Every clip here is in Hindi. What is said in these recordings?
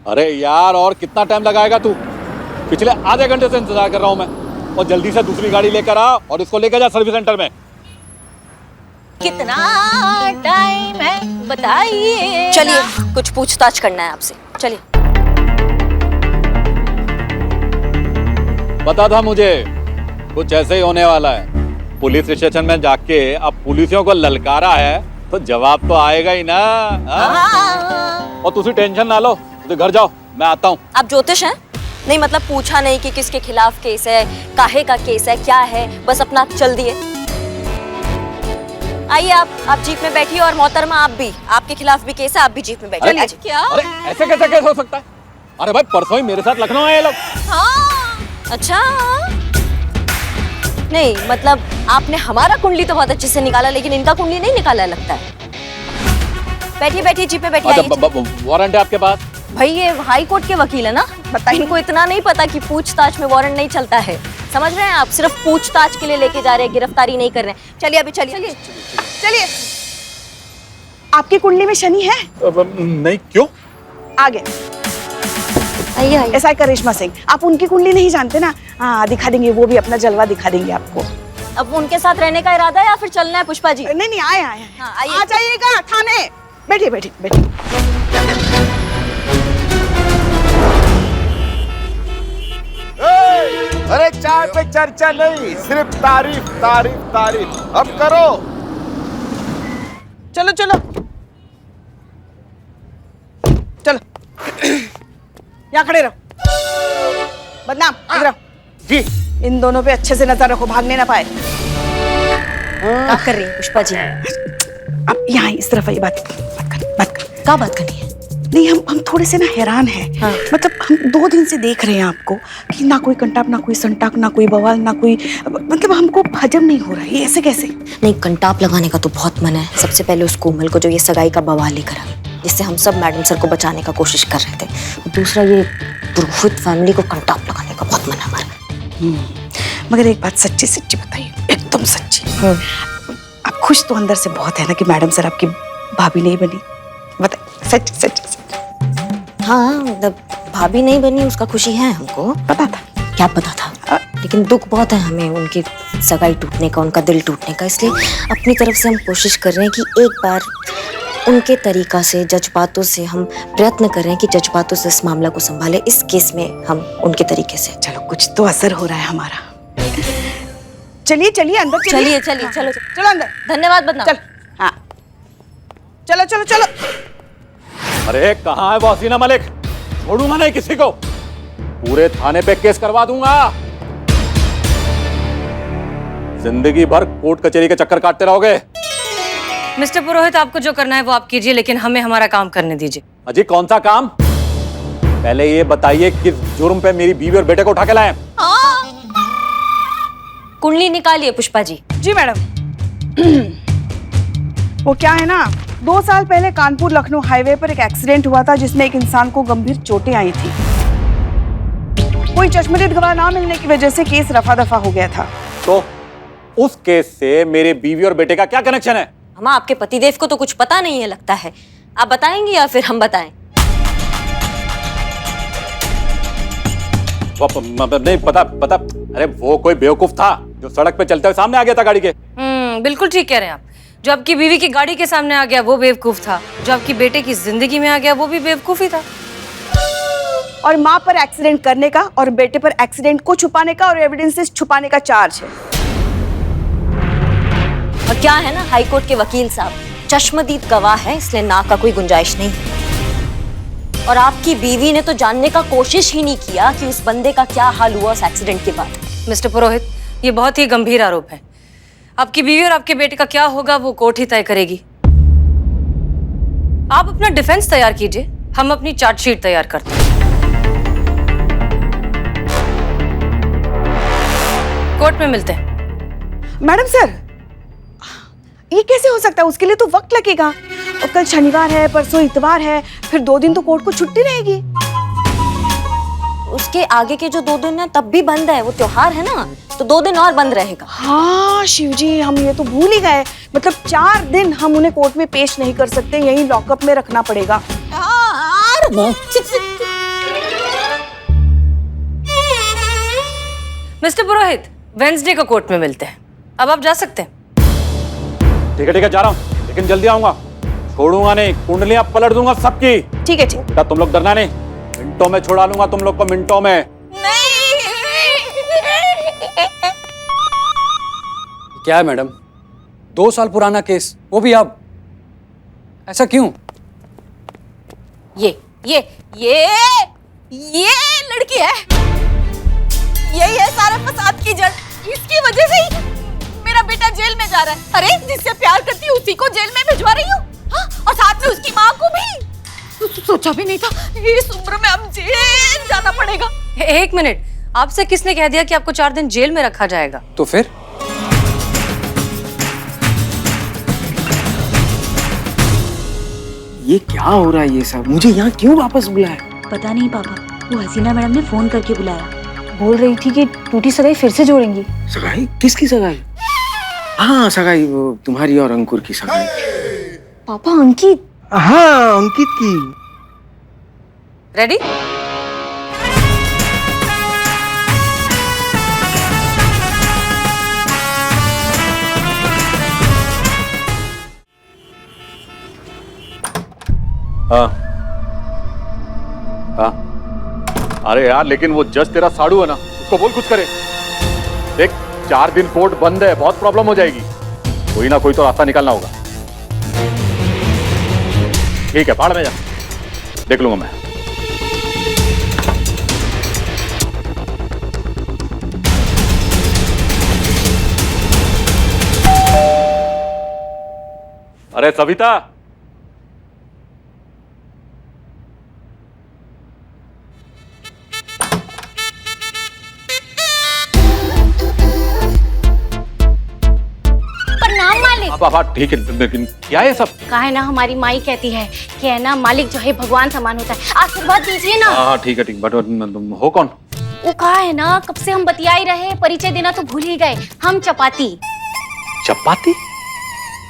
अरे यार और कितना टाइम लगाएगा तू? पिछले आधे घंटे से इंतजार कर रहा हूं मैं। और जल्दी से दूसरी गाड़ी लेकर आ और इसको लेकर जा सर्विस सेंटर में। कितना टाइम है बताइए। चलिए, कुछ पूछताछ करना है आपसे, चलिए। पता था मुझे कुछ ऐसे ही होने वाला है। पुलिस स्टेशन में जाके अब पुलिसियों को ललकारा है तो जवाब तो आएगा ही ना। और तुसी टेंशन ना लो, तो घर जाओ, मैं आता हूँ। आप ज्योतिष हैं? नहीं मतलब पूछा नहीं कि किसके खिलाफ केस है, काहे का केस है, क्या है, बस अपना चल दिए। आइए आप जीप में बैठिए और मोहतरमा आप भी, आपके खिलाफ भी केस है, आप भी जीप में बैठिए। क्या? अरे ऐसे कैसे केस हो सकता है? अरे भाई परसों ही मेरे साथ लखनऊ आए ये लोग। हाँ, अच्छा नहीं मतलब आपने हमारा कुंडली तो बहुत अच्छे से निकाला लेकिन इनका कुंडली नहीं निकाला लगता है। बैठिए बैठिए जीप में बैठिए। वारंट है आपके पास? भाई ये हाई कोर्ट के वकील है ना, इनको इतना नहीं पता कि पूछताछ में वारंट नहीं चलता है। समझ रहे हैं आप? सिर्फ पूछताछ के लिए लेके जा रहे हैं, गिरफ्तारी नहीं कर रहे हैं। चलिए अभी चलिए चलिए। आपकी कुंडली में शनि है? नहीं, क्यों? आगे आइए आइए। एसआई करिश्मा सिंह, आप उनकी कुंडली नहीं जानते ना? हाँ दिखा देंगे, वो भी अपना जलवा दिखा देंगे आपको। अब उनके साथ रहने का इरादा है या फिर चलना है पुष्पा जी? नहीं नहीं आए आए हाँ, आइए। आ जाइएगा थाने। बैठिए बैठिए बैठिए। अरे चाय पे चर्चा नहीं, सिर्फ तारीफ तारीफ तारीफ। अब करो। चलो चलो चलो। यहाँ खड़े रहो। बदनाम इधर आओ। जी। इन दोनों पे अच्छे से नजर रखो, भागने ना पाए। क्या कर रही है पुष्पा जी? अब यहाँ इस तरफ आइए, बात कर। क्या बात करनी है? नहीं हम थोड़े से ना हैरान हैं। हाँ। मतलब हम 2 दिन से देख रहे हैं आपको कि ना कोई कंटाप, ना कोई संटाक, ना कोई बवाल, ना कोई, मतलब हमको हजम नहीं हो रहा है। ये ऐसे कैसे? नहीं कंटाप लगाने का तो बहुत मन है। सबसे पहले उस कोमल को जो ये सगाई का बवाल लेकर आ, जिससे हम सब मैडम सर को बचाने का कोशिश कर रहे थे। और दूसरा ये पुरोहित फैमिली को कंटाप लगाने का बहुत मन है हमारा। मगर एक बात सच्ची सच्ची बताइए, एकदम सच्ची। आप खुश तो अंदर से बहुत है ना कि मैडम सर आपकी भाभी नहीं बनी? बताइए सच सच। हाँ मतलब भाभी नहीं बनी उसका खुशी है हमको। पता था? क्या पता था? लेकिन दुख बहुत है हमें उनकी सगाई टूटने का, उनका दिल टूटने का। इसलिए अपनी तरफ से हम कोशिश कर रहे हैं कि एक बार उनके तरीका से, जज्बातों से हम प्रयत्न कर रहे हैं कि जज्बातों से इस मामला को संभाले। इस केस में हम उनके तरीके से। चलो कुछ तो असर हो रहा है हमारा। चलिए चलिए अंदर चलिए चलिए चलो चलो अंदर। धन्यवाद बदनाम। चल हाँ चलो चलो चलो। अरे कहाँ है वो हसीना मलिक? छोड़ूंगा नहीं किसी को, पूरे थाने पे केस करवा दूंगा। जिंदगी भर कोर्ट कचहरी के चक्कर काटते रहोगे। मिस्टर पुरोहित, आपको जो करना है वो आप कीजिए, लेकिन हमें हमारा काम करने दीजिए। अजी कौन सा काम? पहले ये बताइए किस जुर्म पे मेरी बीवी और बेटे को उठा के लाए? कुंडली निकालिए पुष्पा जी। जी मैडम। वो क्या है ना, 2 साल पहले कानपुर लखनऊ हाईवे पर एक एक्सीडेंट हुआ था जिसमें एक इंसान को गंभीर चोटें आई थी। कोई चश्मदीद गवाह ना मिलने की वजह से केस रफा दफा हो गया था। तो उस केस से मेरे बीवी और बेटे का क्या कनेक्शन है? हम आपके पतिदेव को तो कुछ पता नहीं है लगता है। आप बताएंगे या फिर हम बताएं? नहीं पता। अरे वो कोई बेवकूफ था जो सड़क पे चलते हुए सामने आ गया था गाड़ी के। बिल्कुल ठीक कह रहे हैं आप। जो आपकी बीवी की गाड़ी के सामने आ गया वो बेवकूफ था, जो आपकी बेटे की जिंदगी में आ गया वो भी बेवकूफ ही था। और माँ पर एक्सीडेंट करने का और बेटे पर एक्सीडेंट को छुपाने का और एविडेंसेस छुपाने का चार्ज है। और क्या है ना, हाईकोर्ट के वकील साहब चश्मदीद गवाह है, इसलिए ना का कोई गुंजाइश नहीं है। और आपकी बीवी ने तो जानने का कोशिश ही नहीं किया कि उस बंदे का क्या हाल हुआ उस एक्सीडेंट के बाद। मिस्टर पुरोहित, ये बहुत ही गंभीर आरोप है। आपकी बीवी और आपके बेटे का क्या होगा वो कोर्ट ही तय करेगी। आप अपना डिफेंस तैयार कीजिए, हम अपनी चार्जशीट तैयार करते हैं। कोर्ट में मिलते हैं। मैडम सर, ये कैसे हो सकता है? उसके लिए तो वक्त लगेगा। और कल शनिवार है, परसों इतवार है, फिर 2 दिन तो कोर्ट को छुट्टी रहेगी। उसके आगे के जो 2 दिन है तब भी बंद है, वो त्योहार है ना, तो 2 दिन और बंद रहेगा। हाँ शिव जी, हम ये तो भूल ही गए। मतलब 4 दिन हम उन्हें कोर्ट में पेश नहीं कर सकते, यहीं लॉकअप में रखना पड़ेगा। मिस्टर पुरोहित, वेंसडे को कोर्ट में मिलते हैं। अब आप जा सकते हैं। ठीक है जा रहा हूँ, लेकिन जल्दी आऊंगा। छोड़ूंगा नहीं, कुंडलियां पलट दूंगा सबकी। ठीक है ठीक। बेटा तुम लोग डरना नहीं, मिनटों में छुड़ा लूंगा तुम लोग को, मिनटों में। क्या है मैडम, 2 साल पुराना केस, वो भी आप, ऐसा क्यों? ये लड़की है, यही है सारे फसाद की जड़। इसकी वजह से ही मेरा बेटा जेल में जा रहा है। अरे जिससे प्यार करती हूँ उसी को जेल में भिजवा रही हूँ, और साथ में उसकी माँ को भी। सोचा भी नहीं था इस उम्र में अब जेल जाना पड़ेगा। एक मिनट, आपसे किसने कह दिया कि आपको 4 दिन जेल में रखा जाएगा? तो फिर ये क्या हो रहा है? ये सब मुझे यहाँ क्यों वापस बुलाया? पता नहीं पापा, वो हसीना मैडम ने फोन करके बुलाया। बोल रही थी कि टूटी सगाई फिर से जोड़ेंगी। सगाई? किसकी सगाई? हाँ सगाई, वो तुम्हारी और अंकुर की सगाई। पापा अंकित? हाँ अंकित की। रेडी? हाँ अरे यार, लेकिन वो जज तेरा साड़ू है ना, उसको बोल कुछ करे। देख 4 दिन कोर्ट बंद है, बहुत प्रॉब्लम हो जाएगी। कोई ना कोई तो रास्ता निकालना होगा। ठीक है, भाड़ में जा, देख लूंगा मैं। अरे सविता, बाबा ठीक है, लेकिन क्या है सब? कहा है ना, हमारी माई कहती है कि है ना, मालिक जो है भगवान समान होता है। आशीर्वाद दीजिए ना। हाँ ठीक है, बट तुम हो कौन? वो कहा है ना, कब से हम बतिया ही रहे, परिचय देना तो भूल ही गए। हम चपाती। चपाती?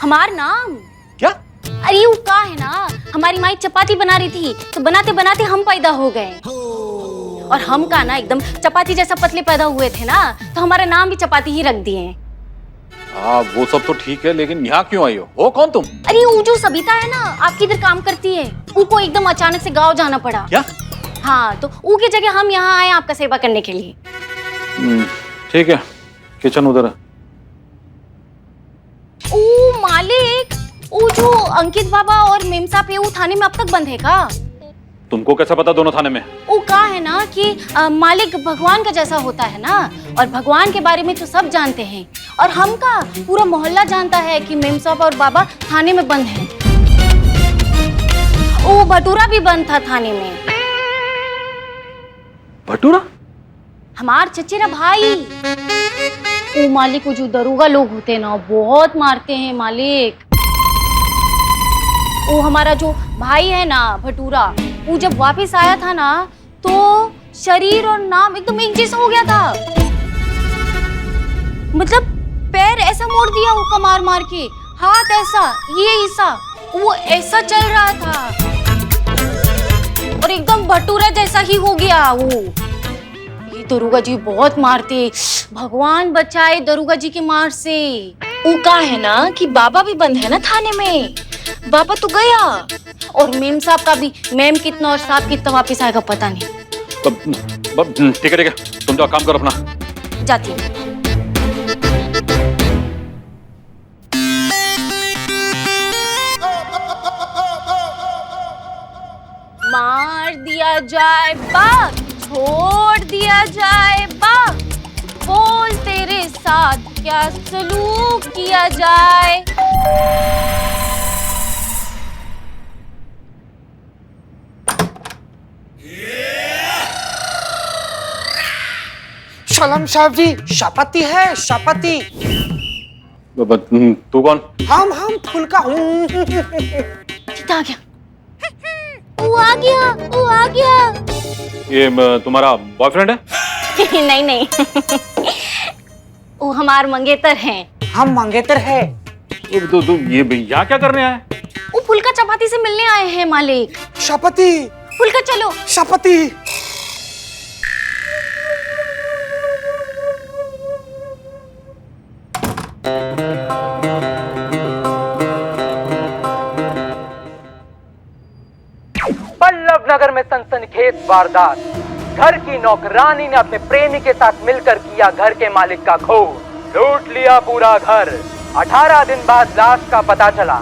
हमार नाम क्या? अरे वो कहा है ना, हमारी माई चपाती बना रही थी, तो बनाते बनाते हम पैदा हो गए। और हम का ना एकदम चपाती जैसा पतले पैदा हुए थे ना, तो हमारा नाम भी चपाती ही रख दिए। हाँ वो सब तो ठीक है, लेकिन यहाँ क्यों आई हो कौन तुम? अरे वो जो सबिता है ना, आपकी इधर काम करती है, उनको एकदम अचानक से गांव जाना पड़ा। क्या? हाँ, तो उनकी जगह हम यहाँ आए आपका सेवा करने के लिए। ठीक है, किचन उधर है। ओ मालिक, वो जो अंकित बाबा और मेम साहब है, वो थाने में अब तक बंद है का? तुमको कैसा पता दोनों थाने में? वो कहा है ना कि मालिक भगवान का जैसा होता है ना, और भगवान के बारे में तो सब जानते हैं, और हम का पूरा मोहल्ला जानता है कि मेम साहब और बाबा थाने में बंद हैं। वो भटूरा भी बंद था थाने में। भटूरा? हमार चचेरा भाई। वो मालिक को जो दरोगा लोग होते हैं ना, बहुत मारते हैं मालिक। वो हमारा जो भाई है ना भटूरा, वो जब वापस आया था ना, तो शरीर और नाम एकदम एक जैसा हो गया था। मतलब पैर ऐसा मोड़ दिया वो मार मार के, हाथ ऐसा, ये ऐसा, वो ऐसा चल रहा था, और एकदम भटूरा जैसा ही हो गया वो। ये दरोगा जी बहुत मारते, भगवान बचाए दरोगा जी के मार से। वो कहा है ना कि बाबा भी बंद है ना थाने में, बाबा तो गया, और मेम साहब का भी, मेम कितना और साहब कितना वापस आएगा पता नहीं। ठीक है, तुम जाओ काम करो अपना। जाती हूँ। मार दिया जाए बाप, छोड़ दिया जाए बाप, बोल तेरे साथ क्या सलूक किया जाए। सलाम साहब जी, शापाती है शापाती। तू कौन? हम फूल का कितना आ गया? वो आ गया, वो आ गया। ये तुम्हारा बॉयफ्रेंड है? नहीं नहीं, वो हमार मंगेतर हैं। हम मंगेतर है। ये यहाँ क्या करने आए? वो फुलका चपाती से मिलने आए हैं मालिक। शापाती, फुलका चलो। शापाती। पल्लव नगर में सनसनीखेज वारदात। घर की नौकरानी ने अपने प्रेमी के साथ मिलकर किया घर के मालिक का खून, लूट लिया पूरा घर। 18 दिन बाद लाश का पता चला,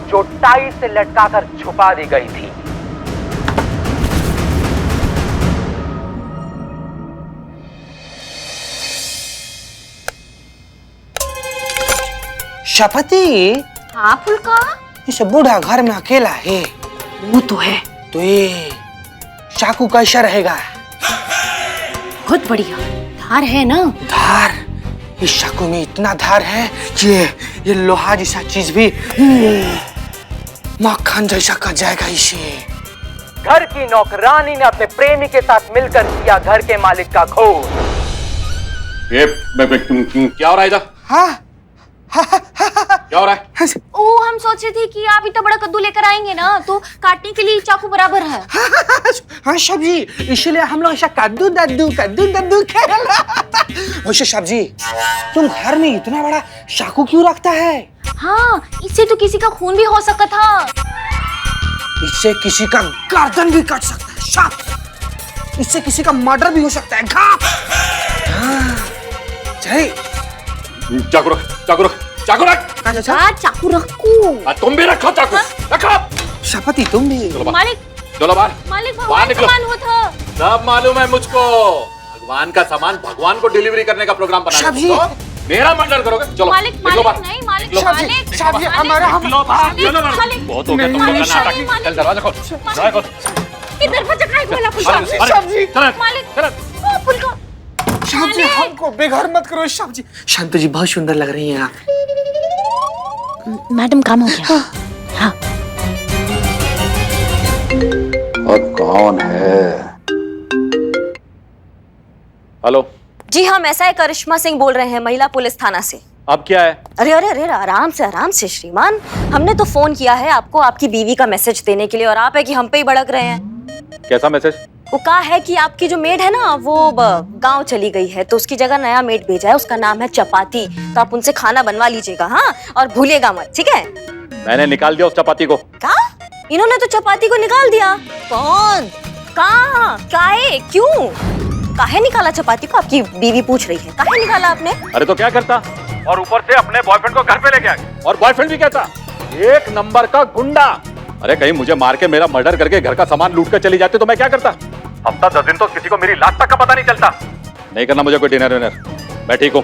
जो टाई से लटकाकर छुपा दी गई थी। शपति, हाँ फुलका, इस बूढ़ा घर में अकेला है। वो तो है, तो ये चाकू कैसा रहेगा? बहुत बढ़िया। धार है ना? धार? इस चाकू में इतना धार है कि ये लोहा जैसा चीज भी मक्खन जैसा कट जाएगा इसे। घर की नौकरानी ने अपने प्रेमी के साथ मिलकर किया घर के मालिक का खून। ये क्या हो रहा है इधर? हाँ? क्या हो रहा है? ओ, हम सोच रहे थे कि आप इतना बड़ा कद्दू लेकर आएंगे ना, तो काटने के लिए चाकू बराबर है। हाँ सब्जी, इसलिए हम लोग ऐसा कद्दू दद्दू खेल रहा था। वैसे सब्जी, तुम घर में इतना बड़ा चाकू क्यों रखता है? हाँ, इससे तो किसी का खून भी हो सकता था। इससे किसी का गर्दन भी कट सकता है। शाप। इससे किसी का मर्डर भी हो सकता है। घाप। हाँ, चल। चाकू रख, चाकू रख, चाकू रख। हाँ, चाकू रखो। तुम भी रखो चाकू, रखो। शपति तुम भी। मालिक, चलो बाहर। मालिक बाहर भगवान निकलो। सामान होता। सब मालूम है मुझको। भगवान का सामान भगवान को डिलीवरी करने का प्रोग्राम बना सब्जी। तो मेरा मर्डर करोगे? चलो मालिक, निकलो मालिक बाहर। नहीं, मालिक, निकलो। मालिक, सब्जी, हमारा हम निकलो बाहर। मालिक, चलो बाहर। मालिक। बहुत हो गया तुम लोगों का नाटक। चल दरवाजा खोल, दरवाजा खोल। इधर बचा काय बोला फुलका? सब्जी। मालिक, चल। ओ फुलका। सब्जी, हमको बेघर मत करो सब्जी। शांतु जी बहुत सुंदर लग रही हैं आप। मैडम काम हो गया। हाँ। और कौन है? हेलो जी हाँ, मैं ऐसा है करिश्मा सिंह बोल रहे हैं, महिला पुलिस थाना से। अब क्या है? अरे अरे अरे, आराम से श्रीमान। हमने तो फोन किया है आपको आपकी बीवी का मैसेज देने के लिए, और आप है कि हम पे ही भड़क रहे हैं। कैसा मैसेज? वो कहा है कि आपकी जो मेड है ना, वो गांव चली गई है, तो उसकी जगह नया मेड भेजा है, उसका नाम है चपाती। तो आप उनसे खाना बनवा लीजिएगा, हाँ, और भूलिएगा मत, ठीक है? मैंने निकाल दिया उस चपाती को। क्या? इन्होंने तो चपाती को निकाल दिया? कौन? कहाँ? काहे? क्यों? काहे निकाला चपाती को? आपकी बीवी पूछ रही है, काहे निकाला आपने? अरे तो क्या करता, और ऊपर से अपने बॉयफ्रेंड को घर पे लेके आ गया, और बॉयफ्रेंड भी कहता एक नंबर का गुंडा। अरे कहीं मुझे मार के मेरा मर्डर करके घर का सामान लूट कर चली जाती तो मैं क्या करता? हफ्ता 10 दिन तो किसी को मेरी लाश तक का पता नहीं चलता। नहीं करना मुझे कोई डिनर विनर, मैं ठीक हूँ।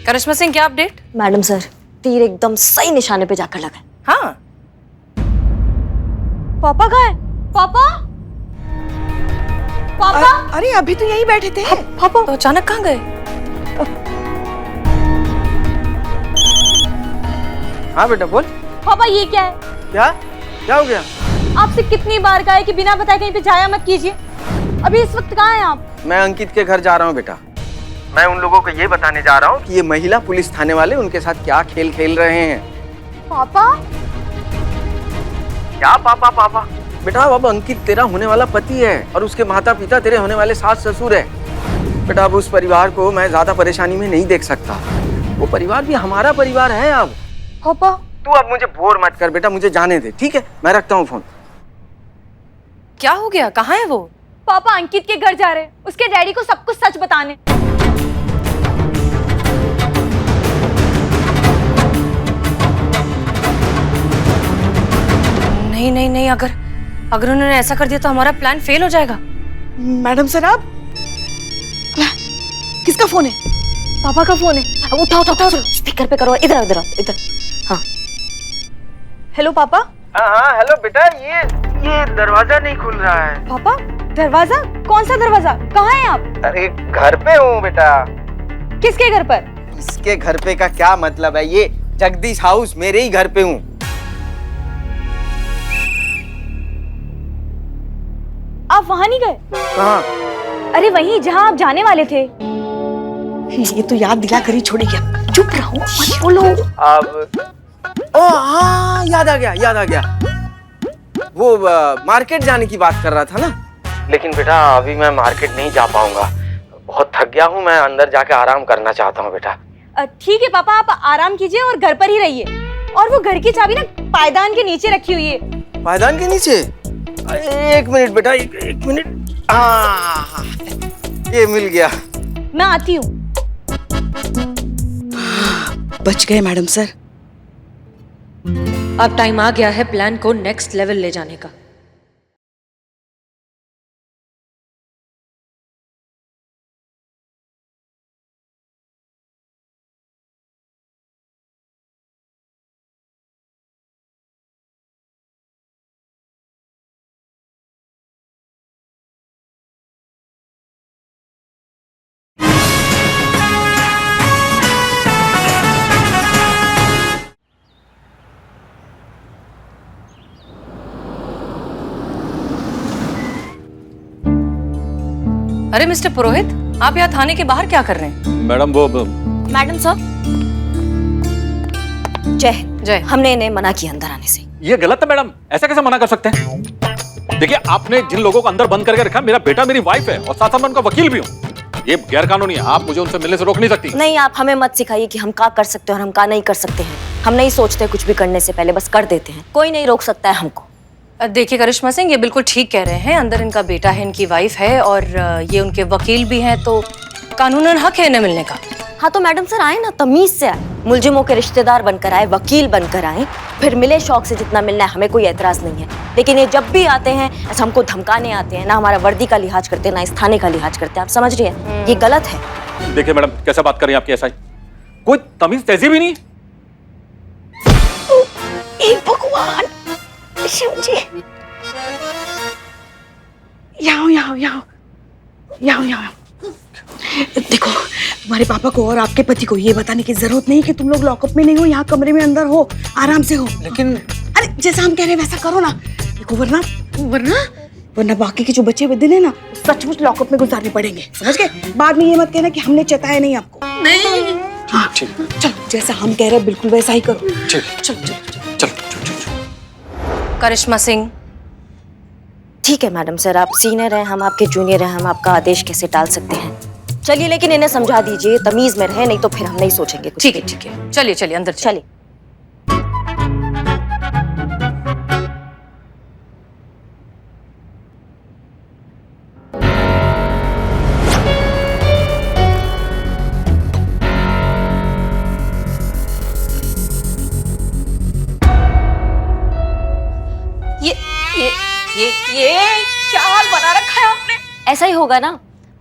करिश्मा सिंह, क्या अपडेट? मैडम सर, तीर एकदम सही निशाने पे जाकर लगा। हाँ, पापा कहाँ है? पापा? पापा? अरे अभी तो यहीं बैठे थे। पापा तो अचानक कहाँ गए? हाँ बेटा बोल। पापा ये क्या है? क्या हो गया? आपसे कितनी बार कहा है कि बिना बताए कहीं पे जाया मत कीजिए। अभी इस वक्त कहाँ हैं आप? मैं अंकित के घर जा रहा हूँ बेटा। मैं उन लोगों को ये बताने जा रहा हूँ कि ये महिला पुलिस थाने वाले उनके साथ क्या खेल खेल रहे हैं। पापा? क्या पापा पापा? बेटा अब अंकित तेरा होने वाला पति है, और उसके माता पिता तेरे होने वाले सास ससुर है। बेटा अब उस परिवार को मैं ज्यादा परेशानी में नहीं देख सकता। वो परिवार भी हमारा परिवार है। अब पापा? तू अब मुझे बोर मत कर बेटा, मुझे जाने दे, ठीक है? मैं रखता हूँ फोन। क्या हो गया? कहाँ है वो? पापा अंकित के घर जा रहे हैं, उसके डैडी को सब कुछ सच बताने। नहीं नहीं नहीं, अगर उन्होंने ऐसा कर दिया तो हमारा प्लान फेल हो जाएगा। मैडम सर, आप किसका फोन है? पापा का फोन है। उठाओ, स्पीकर पे करो। इधर। हाँ, हेलो पापा? हाँ हेलो बेटा, ये दरवाजा नहीं खुल रहा है। पापा दरवाजा? कौन सा दरवाजा? कहाँ हैं आप? अरे घर पे हूँ बेटा। किसके घर पर? इसके घर पे का क्या मतलब है? ये जगदीश हाउस, मेरे ही घर पे हूँ। आप वहाँ नहीं गए? कहाँ? अरे वहीं जहाँ आप जाने वाले थे। ये तो याद दिला कर ही छोड़ेगी। चुप रहो, मत बोलो। अब हाँ, याद आ गया। वो मार्केट जाने की बात कर रहा था ना। लेकिन बेटा अभी मैं मार्केट नहीं जा पाऊंगा, बहुत थक गया हूँ, मैं अंदर जाके आराम करना चाहता हूँ बेटा। ठीक है पापा, आप आराम कीजिए और घर पर ही रहिए। और वो घर की चाबी ना पायदान के नीचे रखी हुई है। पायदान के नीचे? एक मिनट बेटा, एक मिनट। हाँ, ये मिल गया। मैं आती हूँ। बच गए मैडम सर। अब टाइम आ गया है प्लान को नेक्स्ट लेवल ले जाने का। अरे मिस्टर पुरोहित, आप यहाँ थाने के बाहर क्या कर रहे हैं? मैडम वो मैडम साहब, जय हिंद। जय। हमने इन्हें मना किया अंदर आने से। ये गलत है मैडम, ऐसा कैसे मना कर सकते हैं? देखिए, आपने जिन लोगों को अंदर बंद करके रखा, मेरा बेटा मेरी वाइफ है और साथ साथ मैं उनका वकील भी हूँ। ये गैर कानूनी है, आप मुझे उनसे मिलने से रोक नहीं सकती। नहीं, आप हमें मत सिखाइए कि हम क्या कर सकते हैं और हम क्या नहीं कर सकते हैं। हम नहीं सोचते कुछ भी करने से पहले, बस कर देते हैं। कोई नहीं रोक सकता है हमको। देखिए करिश्मा सिंह, ये बिल्कुल ठीक कह रहे हैं। अंदर इनका बेटा है, इनकी वाइफ है और ये उनके वकील भी हैं, तो कानूनन हक है इन्हें मिलने का। हाँ तो मैडम सर आए ना, तमीज से आए, मुलजिमों के रिश्तेदार बनकर आए, वकील बनकर आए, फिर मिले शौक से जितना मिलना है, हमें कोई एतराज नहीं है। लेकिन ये जब भी आते हैं ऐसा हमको धमकाने आते हैं, ना हमारा वर्दी का लिहाज करते हैं, ना इस थाने का लिहाज करते हैं। आप समझ रही हैं, ये गलत है। देखिए मैडम, कैसे बात कर रही हैं आपकी एसआई, कोई तमीज तहजीब ही नहीं। भगवान शिव जी, यहाँ देखो, तुम्हारे पापा को और आपके पति को ये बताने की जरूरत नहीं कि तुम लोग लॉकअप में नहीं हो, यहाँ कमरे में अंदर हो, आराम से हो। लेकिन अरे जैसा हम कह रहे हैं वैसा करो ना। देखो वरना वरना वरना बाकी के जो बचे हुए दिन है ना, सचमुच लॉकअप में गुजारने पड़ेंगे, समझ गए? बाद में ये मत कहना कि हमने चेताया नहीं आपको। नहीं। हाँ चलो, जैसा हम कह रहे हैं बिल्कुल वैसा ही करो। चलो। करिश्मा सिंह, ठीक है मैडम सर, आप सीनियर हैं, हम आपके जूनियर हैं, हम आपका आदेश कैसे टाल सकते हैं? चलिए, लेकिन इन्हें समझा दीजिए, तमीज में रहे, नहीं तो फिर हम नहीं सोचेंगे कुछ। ठीक है, चलिए अंदर चलिए। ये क्या हाल बना रखा है आपने? ऐसा ही होगा ना,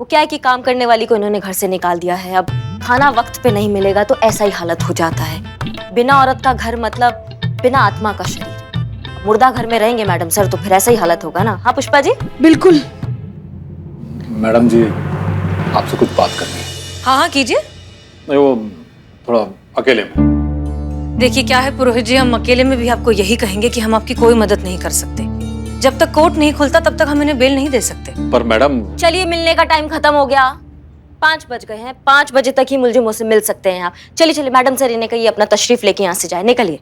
वो क्या है कि काम करने वाली को इन्होंने घर से निकाल दिया है। अब खाना वक्त पे नहीं मिलेगा तो ऐसा ही हालत हो जाता है। बिना औरत का घर मतलब बिना आत्मा का शरीर। मुर्दा घर में रहेंगे मैडम सर, तो फिर ऐसा ही हालत होगा ना। हाँ पुष्पा जी? बिल्कुल। मैडम जी, आपसे कुछ बात करनी है। हाँ कीजिए। नहीं, वो थोड़ा अकेले में। देखिए क्या है पुरोहित जी, हम अकेले में भी आपको यही कहेंगे कि हम आपकी कोई मदद नहीं कर सकते। जब तक कोर्ट नहीं खुलता तब तक हम इन्हें बेल नहीं दे सकते। पर मैडम, चलिए, मिलने का टाइम खत्म हो गया, 5 बज गए हैं। 5 बजे तक ही मुलजिमों से मिल सकते हैं आप। चलिए मैडम सर, इन्हें कहिए अपना तशरीफ लेके यहाँ से जाए। निकलिए।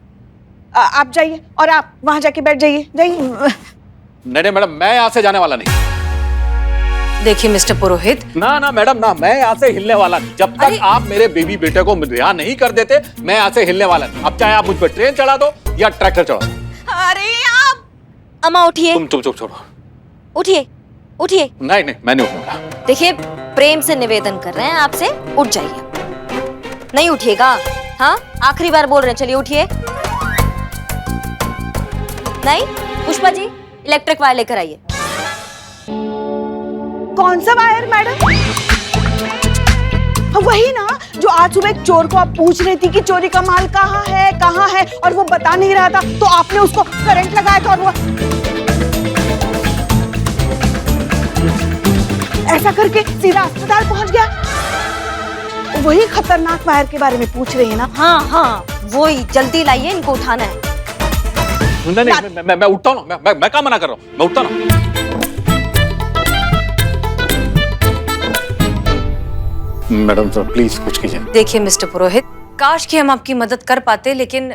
आप जाइए और आप वहां जाके बैठ जाइए। नहीं मैडम, मैं यहाँ से जाने वाला नहीं। देखिए मिस्टर पुरोहित, ना मैडम ना, मैं यहाँ से हिलने वाला नहीं। जब तक आप मेरे बेबी बेटे को रिहा नहीं कर देते, मैं यहाँ से हिलने वाला नहीं। अब चाहे आप मुझ पर ट्रेन चढ़ा दो या ट्रैक्टर चढ़ा दो। अरे आप अम्मा उठिए। तुम चुप छोड़ो। उठिए। नहीं, मैं नहीं उठूंगा। देखिए, प्रेम से निवेदन कर रहे हैं आपसे, उठ जाइए। नहीं उठिएगा? हाँ, आखिरी बार बोल रहे हैं, चलिए उठिए। नहीं, पुष्पा जी इलेक्ट्रिक वायर लेकर आइए। कौन सा वायर मैडम? वही ना जो आज सुबह एक चोर को आप पूछ रही थी कि चोरी का माल कहाँ है और वो बता नहीं रहा था, तो आपने उसको करंट लगाया था और वो ऐसा करके सीधा अस्पताल पहुंच गया। वही खतरनाक वायर के बारे में पूछ रही है ना? हाँ, वही। जल्दी लाइए, इनको उठाना है। नहीं, मैं उठता हूँ ना। मैं क्या मना कर रहा हूँ, मैं उठता ना। मैडम सर प्लीज कुछ कीजिए। देखिए मिस्टर पुरोहित, काश कि हम आपकी मदद कर पाते, लेकिन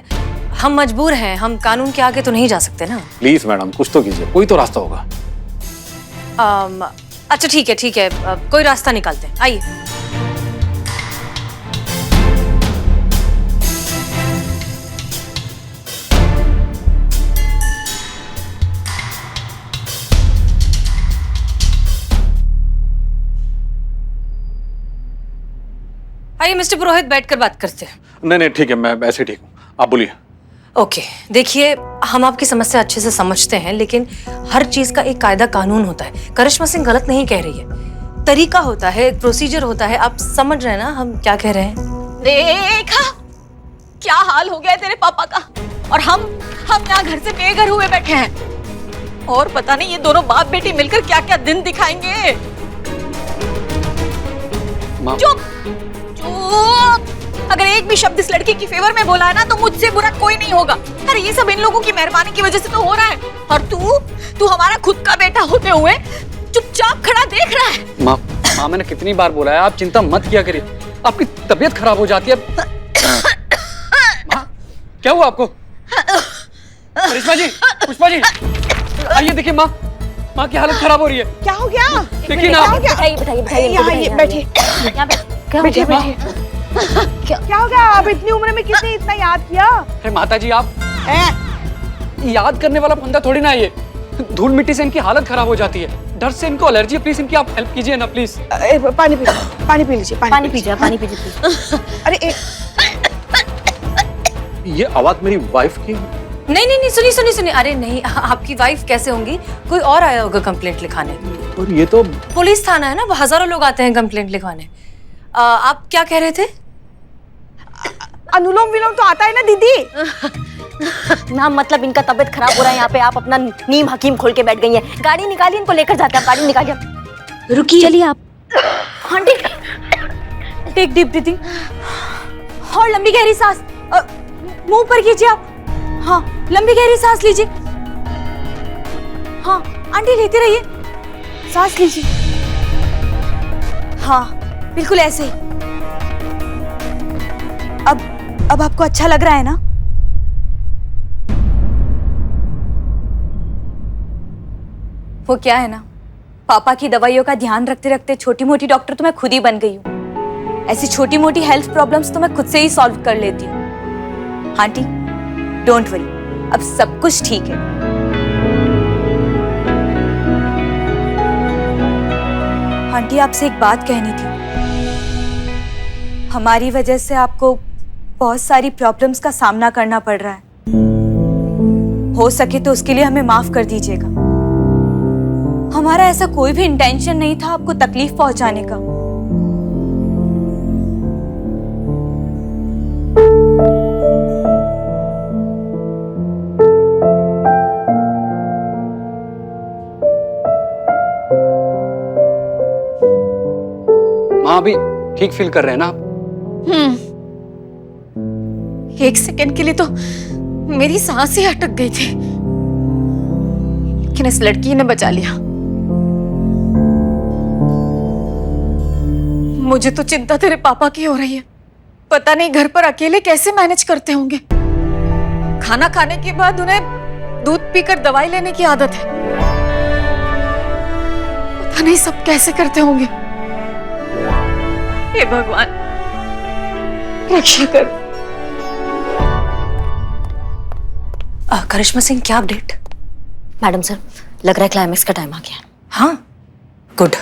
हम मजबूर हैं। हम कानून के आगे तो नहीं जा सकते ना। प्लीज मैडम, कुछ तो कीजिए, कोई तो रास्ता होगा। अच्छा ठीक है, कोई रास्ता निकालते हैं, आइए। आइए मिस्टर पुरोहित, बैठकर बात करते हैं। नहीं ठीक है, मैं ऐसे ठीक हूँ, आप बोलिए। ओके, देखिए हम आपकी समस्या अच्छे से समझते हैं, लेकिन हर चीज का एक कायदा कानून होता है। करिश्मा सिंह गलत नहीं कह रही है, तरीका होता है, एक प्रोसीजर होता है। आप समझ रहे हैं ना हम क्या कह रहे हैं? देखा क्या हाल हो गया है तेरे पापा का, और हम यहाँ घर से बेघर हुए बैठे हैं, और पता नहीं ये दोनों बाप बेटी मिलकर क्या क्या दिन दिखाएंगे। चुप, अगर एक भी शब्द इस लड़की की फेवर में बोला है ना, तो मुझसे बुरा कोई नहीं होगा। अरे ये सब इन लोगों की मेहरबानी की वजह से तो हो रहा है, और तू हमारा खुद का बेटा होते हुए चुपचाप खड़ा देख रहा है। माँ मैंने कितनी बार बोला है, आप चिंता मत किया करिए, आपकी तबीयत खराब हो जाती है। माँ क्या हुआ आपको? करिश्मा जी, पुष्पा जी, आइए देखिए, माँ की हालत खराब हो रही है। क्या हो गया? देखिए ना। बताइए, बैठिए। क्या हो गया? आप इतनी उम्र में किसने इतना याद किया? अरे माता जी, आप याद करने वाला बंदा थोड़ी ना, ये धूल मिट्टी से इनकी हालत खराब हो जाती है, डर से इनको एलर्जी है। प्लीज इनकी आप हेल्प कीजिए ना, प्लीज। पानी पी लीजिए, पानी पीजिए। अरे ये आवाज मेरी वाइफ की? नहीं, सुनिए। अरे नहीं, आपकी वाइफ कैसे होंगी? कोई और आया होगा कंप्लेंट लिखाने। और ये तो पुलिस थाना है ना, हजारों लोग आते हैं कंप्लेंट लिखवाने। आप क्या कह रहे थे? अनुलोम विलोम तो आता है ना दीदी। ना मतलब इनका तबीयत खराब हो रहा है यहाँ पे, आप अपना नीम हकीम खोल के बैठ गई हैं। गाड़ी निकालिए, इनको लेकर जाते हैं। गाड़ी निकालिए। रुकिए, चलिए आप। हाँ ठीक, टेक डीप ब्रीथिंग और लंबी गहरी सांस, मुंह पर कीजिए आप। हाँ, लंबी गहरी सांस लीजिए। हाँ आंटी, लेते रहिए, सांस लीजिए। हाँ बिल्कुल ऐसे ही। अब आपको अच्छा लग रहा है ना? वो क्या है ना, पापा की दवाइयों का ध्यान रखते रखते छोटी मोटी डॉक्टर तो मैं खुद ही बन गई हूँ। ऐसी छोटी मोटी हेल्थ प्रॉब्लम्स तो मैं खुद से ही सॉल्व कर लेती हूँ। आंटी डोंट वरी, अब सब कुछ ठीक है। आंटी आपसे एक बात कहनी थी। हमारी वजह से आपको बहुत सारी प्रॉब्लम्स का सामना करना पड़ रहा है। हो सके तो उसके लिए हमें माफ कर दीजिएगा। हमारा ऐसा कोई भी इंटेंशन नहीं था आपको तकलीफ पहुंचाने का। माँ अभी ठीक फील कर रहे हैं ना आप? एक सेकंड के लिए तो मेरी सांस ही अटक गई थी, लेकिन इस लड़की ने बचा लिया। मुझे तो चिंता तेरे पापा की हो रही है। पता नहीं घर पर अकेले कैसे मैनेज करते होंगे। खाना खाने के बाद उन्हें दूध पीकर दवाई लेने की आदत है। पता नहीं सब कैसे करते होंगे। हे भगवान, रक्षा कर। करिश्मा सिंह, क्या अपडेट? मैडम सर, लग रहा है क्लाइमेक्स का टाइम आ गया। हाँ, गुड।